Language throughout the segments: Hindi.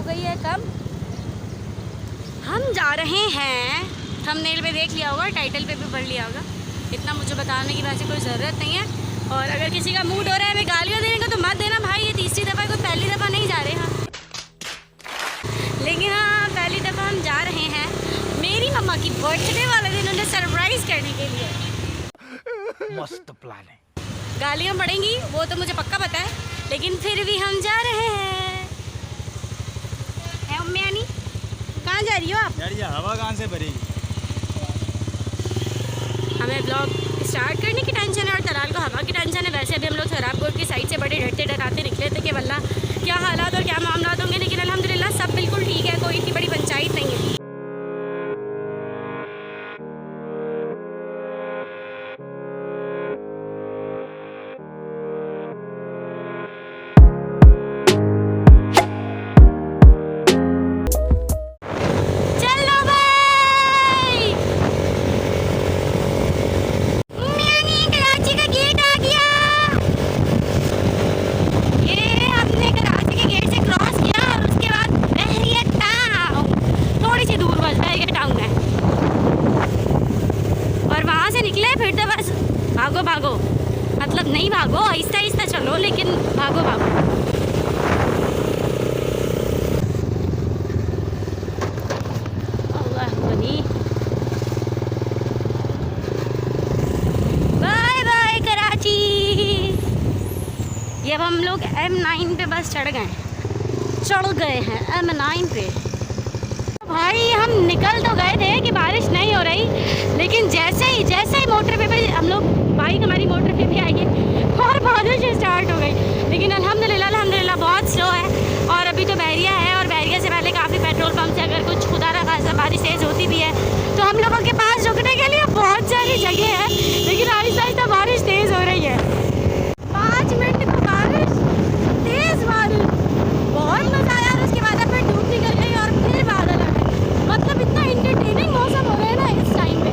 गई है कम। हम जा रहे हैं, थंबनेल पे देख लिया होगा, टाइटल पे भी पढ़ लिया होगा, इतना मुझे बताने की वैसे कोई ज़रूरत नहीं है। और अगर किसी का मूड हो रहा है हमें गालियाँ देने का तो मत देना भाई, ये तीसरी दफ़ा कोई पहली दफ़ा नहीं जा रहे हैं। लेकिन हाँ, पहली दफ़ा हम जा रहे हैं मेरी मम्मा की बर्थडे वाले दिन उन्हें सरप्राइज़ करने के लिए। मस्त प्लान है। गालियाँ पड़ेंगी वो तो मुझे पक्का पता है, लेकिन फिर भी हम जा रहे हैं। है उम्मी यानी कहाँ जा रही हो आप? यार ये हवा कहाँ से भरेगी? हमें ब्लॉग स्टार्ट करने की टेंशन है और तलाल को हवा की टेंशन है। वैसे भी हम लोग सराबकोट की साइड से बड़े डरते डराते निकले थे कि वल्ला क्या हालात और क्या मामला होंगे, लेकिन अल्हम्दुलिल्लाह सब बिल्कुल ठीक है, कोई इतनी बड़ी पंचायत नहीं है। भागो भागो, मतलब नहीं भागो, आहिस्ता आहिस्ता चलो, लेकिन भागो भागो। Bye bye Karachi. ये अब हम लोग M9 पे बस चढ़ गए हैं M9 पे। भाई हम निकल तो गए थे कि बारिश नहीं हो रही, लेकिन जैसे ही मोटर पे हम लोग, बाइक हमारी मोटर पे भी आई है और बारिश स्टार्ट हो गई। लेकिन अल्हम्दुलिल्लाह बहुत स्लो है। और अभी तो बहरिया है, और बहरिया से पहले काफ़ी पेट्रोल पंप से अगर कुछ खुदा ना खासा बारिश तेज़ होती भी है तो हम लोगों के पास रुकने के लिए बहुत सारी जगह है, लेकिन आहिस्ता आहिस्ता बारिश तेज़ हो रही है। 5 मिनट में बारिश, तेज़ बारिश, बहुत मज़ा आया। और उसके बाद फिर धूप निकल गई और फिर बादल आ गए। मतलब इतना इंटरटेनिंग मौसम हो गया है ना इस टाइम पे।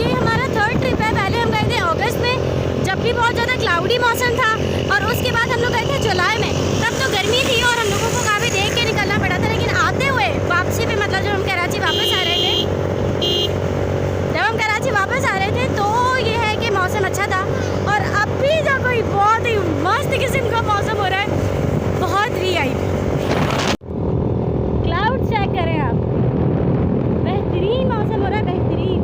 ये हमारा 3rd ट्रिप है। पहले हम गए थे अगस्त में, जब भी बहुत ज़्यादा क्लाउडी मौसम था, और उसके बाद हम लोग गए थे जुलाई में, तब तो गर्मी थी और हम लोगों को काफ़ी देख के निकलना पड़ा था। लेकिन आते हुए वापसी पे, मतलब जब हम कराची वापस आ रहे थे तो ये है कि मौसम अच्छा था। और अभी जो कोई बहुत ही मस्त किस्म का मौसम हो रहा है, बहुत VIP। क्लाउड चेक करें आप, बेहतरीन मौसम हो रहा है, बेहतरीन।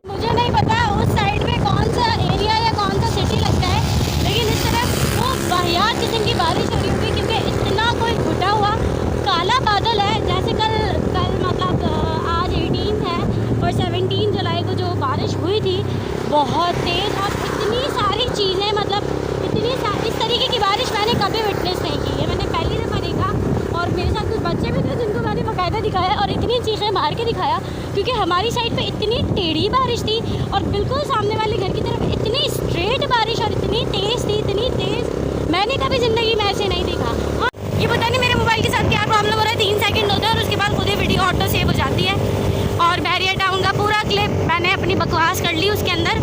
मुझे नहीं पता उस साइड पे कौन सा एरिया या कौन सा सिटी लगता है, लेकिन इस तरफ वो वाहियात किस्म की बारिश हो रही होगी, क्योंकि इतना कोई घुटा हुआ काला बादल है। जैसे कल मतलब आज 18 है और 17 जुलाई को जो बारिश हुई थी बहुत तेज़, और इतनी सारी चीज़ें, मतलब इस तरीके की बारिश मैंने कभी विटनेस नहीं की है। मैंने पहली दफ़ा देखा, और मेरे साथ कुछ बच्चे भी थे जिनको मैंने बाकायदा दिखाया और इतनी चीज़ें मार के दिखाया, क्योंकि हमारी साइड पे इतनी टेढ़ी बारिश थी और बिल्कुल सामने वाले घर की तरफ इतनी स्ट्रेट बारिश और इतनी तेज़ थी, इतनी तेज़ मैंने कभी ज़िंदगी में ऐसे नहीं देखा। हाँ, ये पता नहीं मेरे मोबाइल के साथ क्या प्रॉब्लम हो रहा है, 3 सेकंड होता है और उसके बाद खुद ही वीडियो ऑटो सेव हो जाती है। और बहरिया टाउन का पूरा क्लिप मैंने अपनी बकवास कर ली उसके अंदर,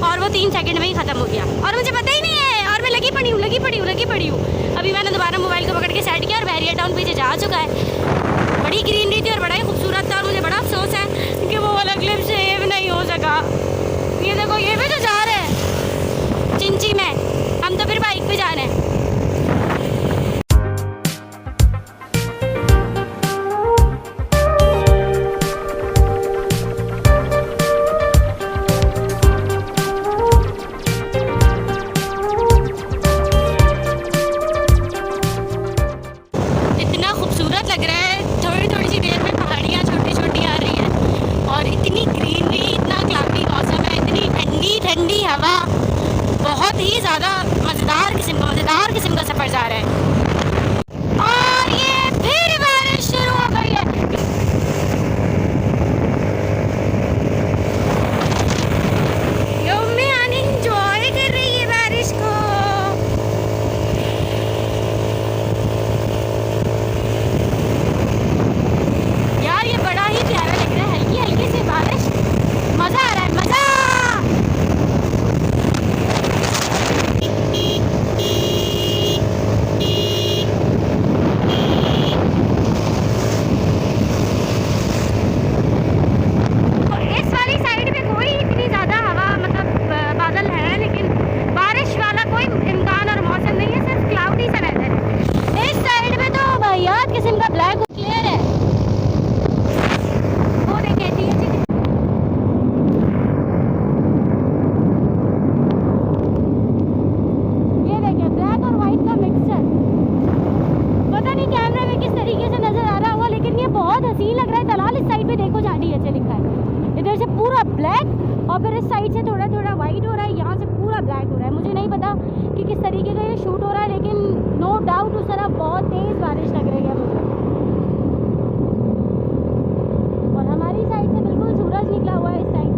और वो 3 सेकंड में ही ख़त्म हो गया और मुझे पता ही नहीं है, और मैं लगी पड़ी हूँ। अभी मैंने दोबारा मोबाइल को पकड़ के सेट किया और बहरिया टाउन पीछे जा चुका है। बड़ी ग्रीनरी थी और बड़ा ही खूबसूरत था, और मुझे बड़ा अफसोस है कि वो वाला क्लिप सेव नहीं हो सका। ये देखो, ये भी तो जा रहे हैं चिंची में, हम तो फिर बाइक पे जा रहे हैं। इतना खूबसूरत लग रहा है, थोड़ी सी देर में पहाड़ पूरा ब्लैक और फिर इस साइड से थोड़ा थोड़ा वाइट हो रहा है, यहाँ से पूरा ब्लैक हो रहा है। मुझे नहीं पता कि किस तरीके का ये शूट हो रहा है, लेकिन नो डाउट उस तरफ बहुत तेज़ बारिश लग रही है मुझे। और हमारी साइड से बिल्कुल सूरज निकला हुआ है इस साइड।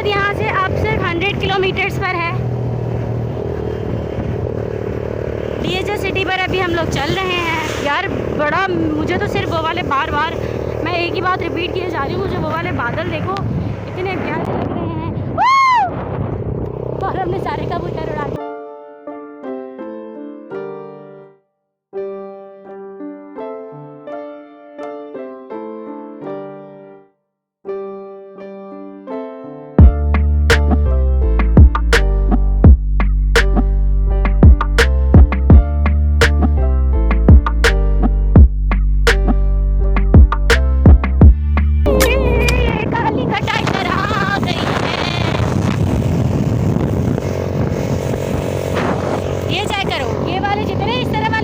यहाँ से अब सिर्फ 100 किलोमीटर्स पर है। डीएचएस सिटी पर अभी हम लोग चल रहे हैं। यार बड़ा, मुझे तो सिर्फ वो वाले बार बार मैं एक ही बात रिपीट किए जा रही हूँ, मुझे वो वाले बादल देखो इतने प्यारे लग रहे हैं। और हमने सारे कबूतर उड़ा दिए।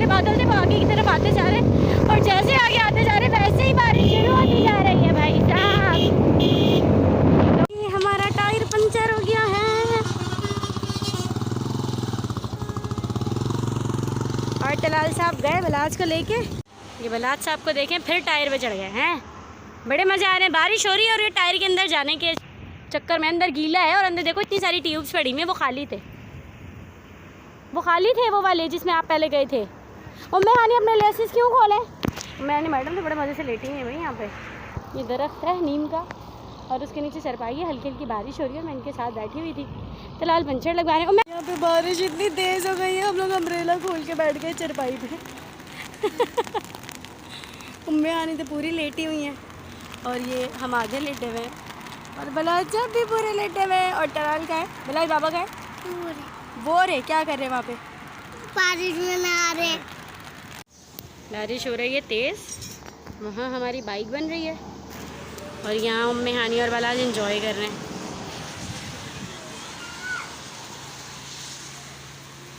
बादल थे वो आगे की तरफ आते जा रहे हैं और जैसे आगे आते जा रहे हैं वैसे ही बारिश शुरू होती जा रही है भाई साहब। ये हमारा टायर पंचर हो गया है और तलाल साहब गए बलाज को लेके। ये बलाज साहब को देखें फिर टायर पे चढ़ गए हैं। बड़े मज़े आ रहे हैं, बारिश हो रही है और ये टायर के अंदर जाने के चक्कर में अंदर गीला है और अंदर देखो इतनी सारी ट्यूब्स पड़ी हुई हैं। वो खाली थे, वो खाली थे वो वाले जिसमें आप पहले गए थे। और मैं हानी अपने लेसेस क्यों खोले? मैंने मैडम तो बड़े मज़े से लेटी हैं भाई यहाँ पे। ये दरख्त है नीम का और उसके नीचे चरपाई है, हल्की हल्की बारिश हो रही है। मैं इनके साथ बैठी हुई थी, फिलहाल पंचर लगवा रहे हैं। यहाँ पे बारिश इतनी तेज़ हो गई है, हम लोग अम्ब्रेला खोल के बैठ गए चरपाई पे। उम्मे हानी तो पूरी लेटी हुई हैं और ये हम आधे लेटे हुए हैं और बलाज जब भी पूरे लेटे हुए हैं। और टराल का है, बलाज बाबा का है वो रे क्या कर रहे हैं वहाँ पे? बारिश में नहा रहे। बारिश हो रही है तेज़, वहाँ हमारी बाइक बन रही है और यहाँ उम्मे हानी और बलाज एंजॉय कर रहे हैं।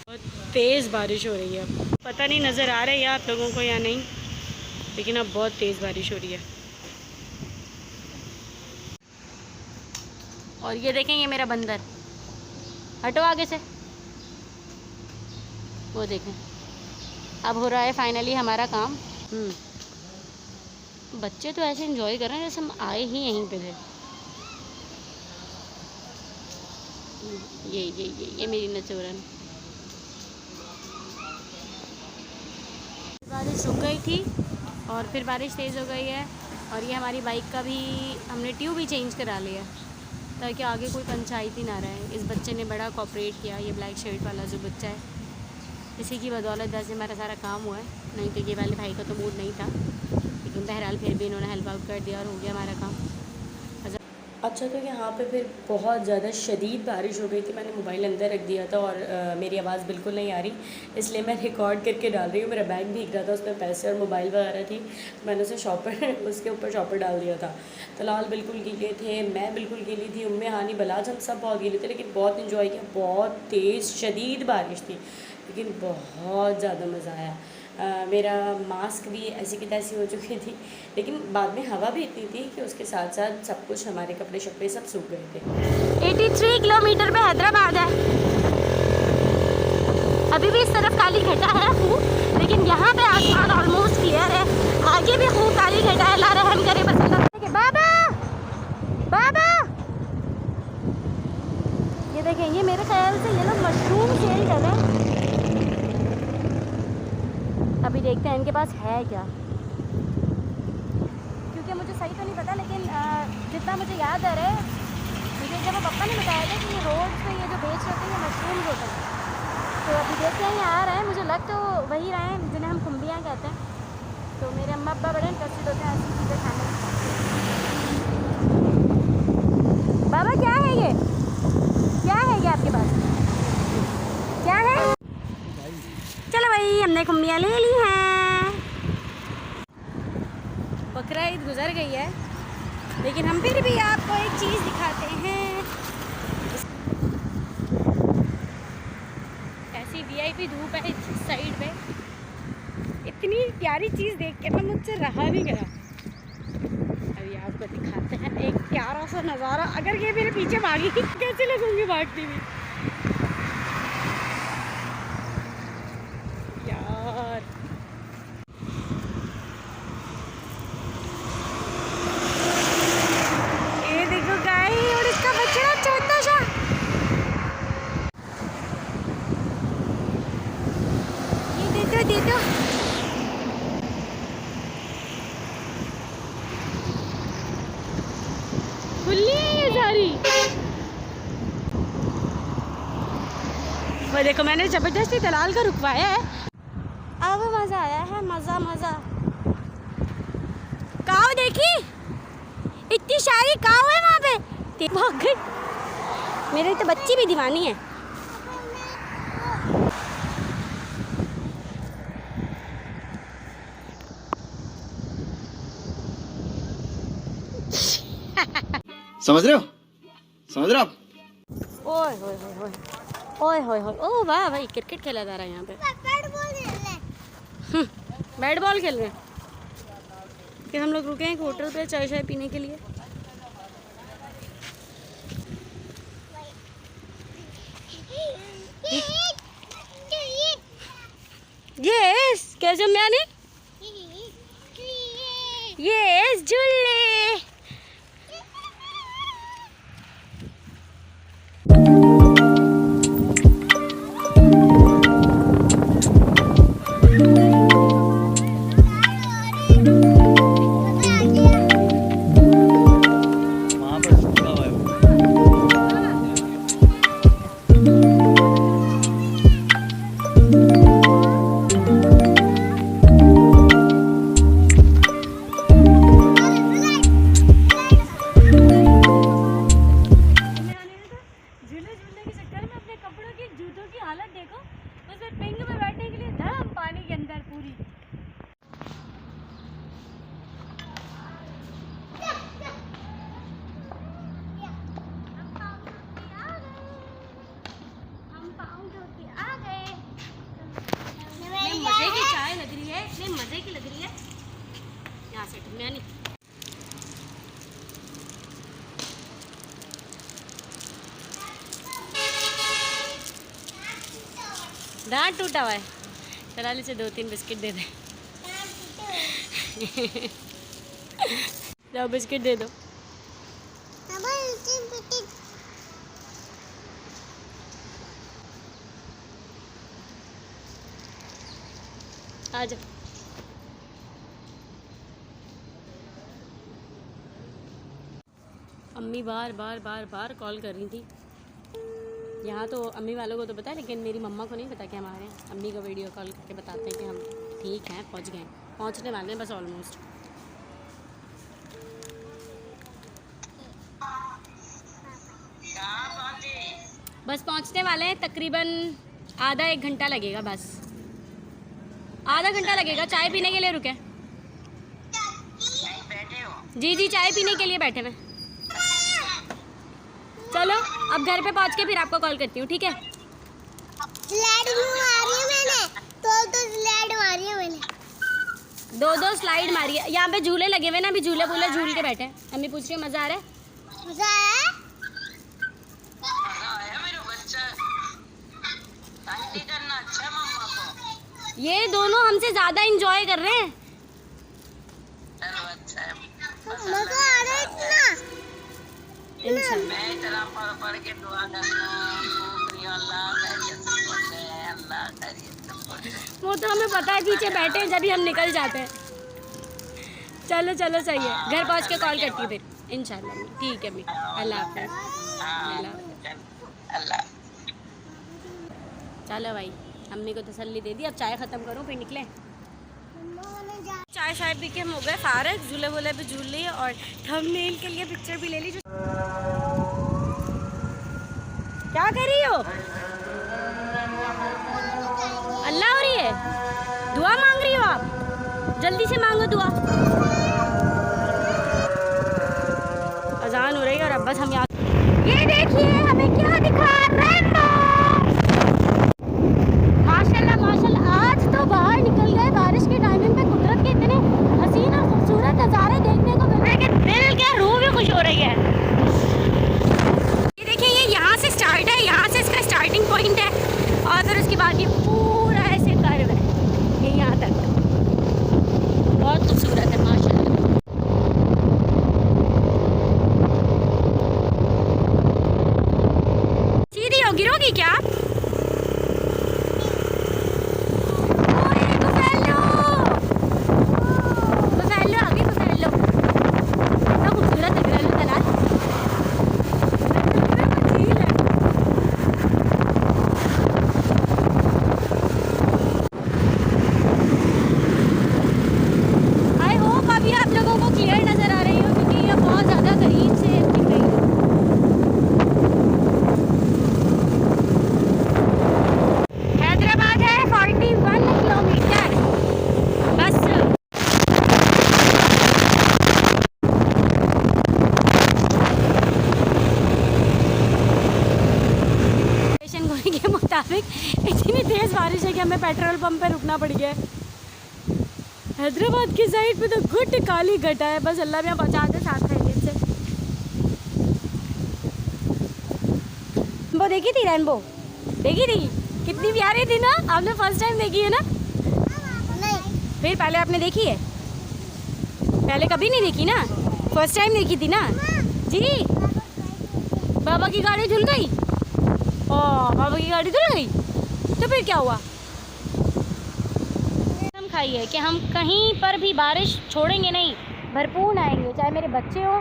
बहुत तेज़ बारिश हो रही है। अब पता नहीं नज़र आ रहा है या आप लोगों को या नहीं, लेकिन अब बहुत तेज़ बारिश हो रही है। और ये देखें, ये मेरा बंदर, हटो आगे से। वो देखें, अब हो रहा है फाइनली हमारा काम। बच्चे तो ऐसे एंजॉय कर रहे हैं जैसे हम आए ही यहीं पे थे। ये मेरी नचोरन। बारिश रुक गई थी और फिर बारिश तेज़ हो गई है और ये हमारी बाइक का भी हमने ट्यूब ही चेंज करा लिया ताकि आगे कोई पंचायत ही ना रहे। इस बच्चे ने बड़ा कोऑपरेट किया, ये ब्लैक शर्ट वाला जो बच्चा है, इसी की बदौलत वैसे हमारा सारा काम हुआ है। नहीं तो ये वाले भाई का तो मूड नहीं था, लेकिन बहरहाल फिर भी इन्होंने हेल्प आउट कर दिया और हो गया हमारा काम। अच्छा, तो यहाँ पे फिर बहुत ज़्यादा शदीद बारिश हो गई थी। मैंने मोबाइल अंदर रख दिया था और मेरी आवाज़ बिल्कुल नहीं आ रही, इसलिए मैं रिकॉर्ड करके डाल रही हूँ। मेरा बैग भीग रहा था, उसमें पैसे और मोबाइल वगैरह थी, मैंने उसे शॉपर उसके ऊपर शॉपर डाल दिया था। तलाल बिल्कुल गीले थे, मैं बिल्कुल गीली थी, उम्मे हानी बलाज हम सब बहुत गीले थे, लेकिन बहुत इन्जॉय किया। बहुत तेज़ शदीद बारिश थी लेकिन बहुत ज़्यादा मज़ा आया। मेरा मास्क भी ऐसी की तैसी हो चुकी थी, लेकिन बाद में हवा भी इतनी थी कि उसके साथ साथ सब कुछ, हमारे कपड़े शपड़े सब सूख गए थे। 83 किलोमीटर पे हैदराबाद है। अभी भी इस तरफ काली घटा है खूब, लेकिन यहाँ पे आसमान ऑलमोस्ट क्लियर है। आगे भी खूब काली घटा है, ला रहम करे बस अल्लाह। बाबा बाबा, ये देखें, ये मेरे ख्याल से ये लोग मशरूम सेल कर रहे हैं। अभी देखते हैं इनके पास है क्या, क्योंकि मुझे सही तो नहीं पता, लेकिन जितना मुझे याद आ रहा है, मुझे जब पापा ने बताया था कि ये रोड पे ये जो बेच रहे थे ये मशरूम्स होते हैं। तो अभी देखते हैं, ये आ रहा है, मुझे लग तो वही रहे हैं जिन्हें हम खुम्बियाँ कहते हैं। तो मेरे अम्मा अब्बा बड़े इंटरेस्टेड होते हैं ऐसी चीज़ें खाने में। बाबा क्या है ये, क्या है ये आपके पास, क्या है? चलो भाई, हमने खुम्बियाँ ले ली हैं। बकरा ईद गुजर गई है, लेकिन हम फिर भी आपको एक चीज़ दिखाते हैं। ऐसी वीआईपी धूप है इस साइड पे, इतनी प्यारी चीज़ देख के ना मुझसे रहा नहीं गया। अभी आपको दिखाते हैं एक प्यारा सा नज़ारा। अगर ये मेरे पीछे भागी कैसे लगूंगी भागती हुई यार। ये देखो गाय और इसका बच्चा छोटा सा। ये दे दो खुली है ये सारी। वो देखो मैंने जबरदस्ती दलाल का रुकवाया है। अब मजा आया है, मजा मजा। काऊ देखी, इतनी सारी काऊ है वहाँ पे। भाग गई। मेरी तो बच्ची भी दीवानी है। समझ रहे हो? समझ रहे हो आप? ओए होए होए होए ओए होए होए। ओ वाह भाई, क्रिकेट खेला जा रहा है यहाँ पे। बैट बॉल खेल रहे हैं। फिर हम लोग रुके हैं एक होटल पे चाय शाय पीने के लिए। यस कैसे मैंने यस झूले। वहाँ पर सूखा हुआ है वो। झूले झूलने के चक्कर में अपने कपड़ों की जूतों की हालत देखो। उसमें पिंग में बैठने के लिए धड़म पानी के अंदर पूरी। मजे की चाय लग रही है, इतने मजे की लग रही है। यहाँ से मैं नहीं। दांत टूटा हुआ है। चला से 2-3 बिस्किट दे दे। जाओ बिस्किट दे दो। आ जाओ। अम्मी बार बार बार बार कॉल कर रही थी। यहाँ तो अम्मी वालों को तो पता है, लेकिन मेरी मम्मा को नहीं पता कि हम आ रहे हैं। अम्मी को वीडियो कॉल करके बताते हैं कि हम ठीक हैं, पहुँच गए, पहुँचने वाले हैं बस ऑलमोस्ट। बस पहुँचने वाले हैं, तकरीबन आधा 1 घंटा लगेगा। बस आधा घंटा लगेगा। चाय पीने के लिए रुके। जी जी चाय पीने के लिए बैठे हैं। चलो अब घर पे पहुंच के फिर आपको कॉल करती हूँ, ठीक है? स्लाइड मारी है मैंने, तो स्लाइड मारी है मैंने। 2 स्लाइड मारी है। यहाँ पे झूले लगे हुए ना, अभी झूले भूले झूल के बैठे हैं। अम्मी पूछ रही है मज़ा आ रहा है? मजा आया? ये दोनों हमसे ज़्यादा इंजॉय कर रहे हैं। मजा आ रहा है इतना। वो तो हमें पता है, पीछे बैठे हैं जब ही हम निकल जाते हैं। चलो चलो सही है, घर पहुंच के कॉल करती हूँ फिर इंशाल्लाह। ठीक है अम्मी, अल्लाह हाफ़िज़। चलो भाई, अम्मी को तसल्ली दे दी। अब चाय ख़त्म करूँ फिर निकले। चाय शाय पी के हम हो गए फारग। झूले वूले पे झूल लिए और थंबनेल के लिए पिक्चर भी ले ली। क्या कर रही हो? अल्लाह हो रही है? दुआ मांग रही हो आप? जल्दी से मांगो दुआ। बस हम यहाँ। ये देखिए हमें क्या दिखा रेनबो। माशाल्लाह माशाल्लाह, आज तो बाहर निकल गए बारिश के टाइमिंग पे, कुदरत के इतने हसीन और खूबसूरत नज़ारे देखने को मिल रहे हैं कि दिल क्या रूह भी खुश हो रही है। ये देखिए ये यहाँ से स्टार्ट है, यहाँ से इसका स्टार्टिंग पॉइंट है और फिर उसके बाद ये पूरा ऐसे कर्व है ये यहाँ तक। बहुत खूबसूरत है माशाल्लाह। सीधी हो, गिरोगी क्या? इतनी तेज़ बारिश है कि हमें पेट्रोल पंप पे रुकना पड़ गया। हैदराबाद की साइड पे तो गुट काली घटा है, बस अल्लाह में पहुँचा दे साथ खैरियत से। वो देखी थी रेनबो, देखी थी कितनी प्यारी थी ना। आपने फर्स्ट टाइम देखी है ना? नहीं। फिर पहले आपने देखी है? पहले कभी नहीं देखी ना, फर्स्ट टाइम देखी थी ना जी। बाबा की गाड़ी धुल गई। बाबा की गाड़ी धुल गई तो फिर क्या हुआ? हम खाइए कि हम कहीं पर भी बारिश छोड़ेंगे नहीं, भरपूर आएंगे, चाहे मेरे बच्चे हो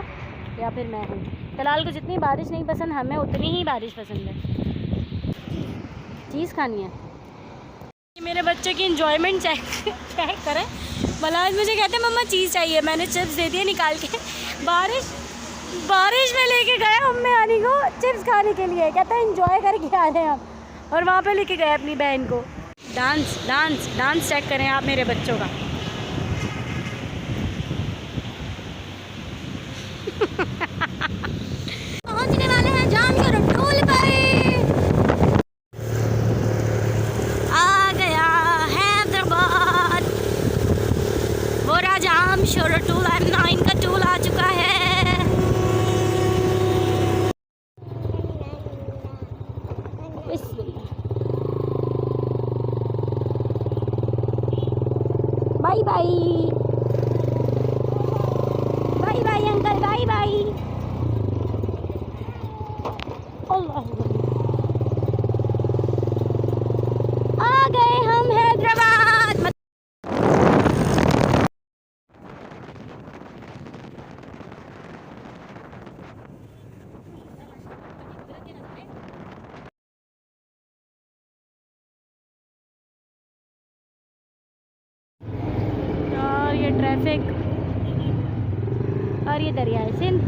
या फिर मैं हूँ। फिलहाल को जितनी बारिश नहीं पसंद, हमें उतनी ही बारिश पसंद है। चीज़ खानी है। मेरे बच्चे की इंजॉयमेंट चेक करें। बलाज मुझे कहते हैं मम्मा चीज़ चाहिए, मैंने चिप्स दे दिए निकाल के। बारिश में लेके गए अम्मी आनी को चिप्स खाने के लिए, कहता है एंजॉय करके आ रहे हैं हम, और वहाँ पे लेके गए अपनी बहन को। डांस डांस डांस चेक करें आप मेरे बच्चों का। पहुँचने वाले हैं जाम शोरटोल पर। आ गया हैदराबाद, वो जाम शोरटोल M9 का टोल आ चुका है। Bye bye bye bye uncle, bye bye. Allah, आ गए हम हैदराबाद। ये ट्रैफिक और ये दरियाए सिंध।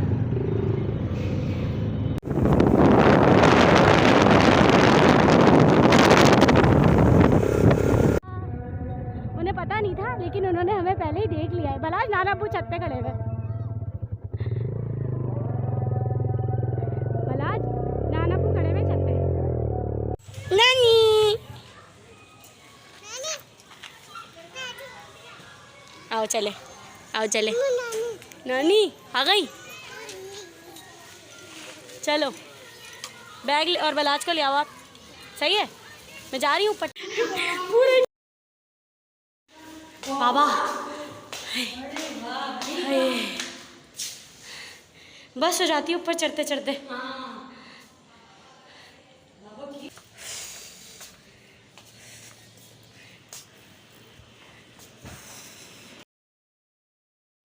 उन्हें पता नहीं था लेकिन उन्होंने हमें पहले ही देख लिया है। बलाज नानापुर छत पे खड़े हुए। बलाज नानापुर खड़े हुए छत पे। नानी आओ चले, आओ चले। नानी आ गई, चलो बैग और बलाज को ले आओ आप। सही है, मैं जा रही हूँ पूरे। बाबा बस हो जाती है ऊपर चढ़ते चढ़ते।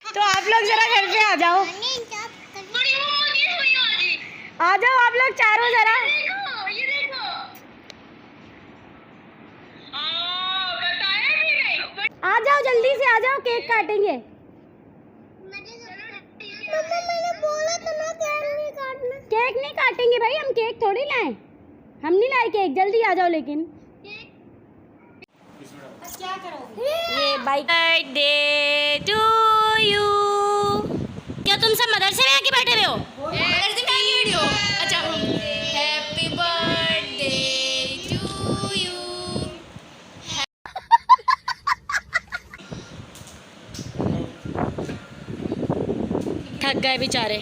तो आप लोग जरा घर पे आ जाओ, आ जाओ आप लोग चारों जरा। आ जाओ जल्दी से, आ जाओ केक काटेंगे। मैंने बोला था ना केक नहीं काटना। केक नहीं काटेंगे भाई, हम केक थोड़ी लाए, हम नहीं लाए केक। जल्दी आ जाओ लेकिन। क्या करोगे? ये बाइक बर्थडे टू यू। क्या तुम सब मदरसे में आके बैठे हुए हो? गए बेचारे,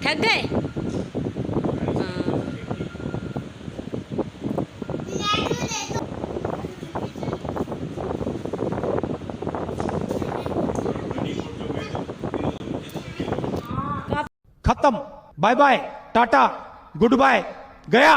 थक गए। खत्म, bye bye, tata, goodbye, गया।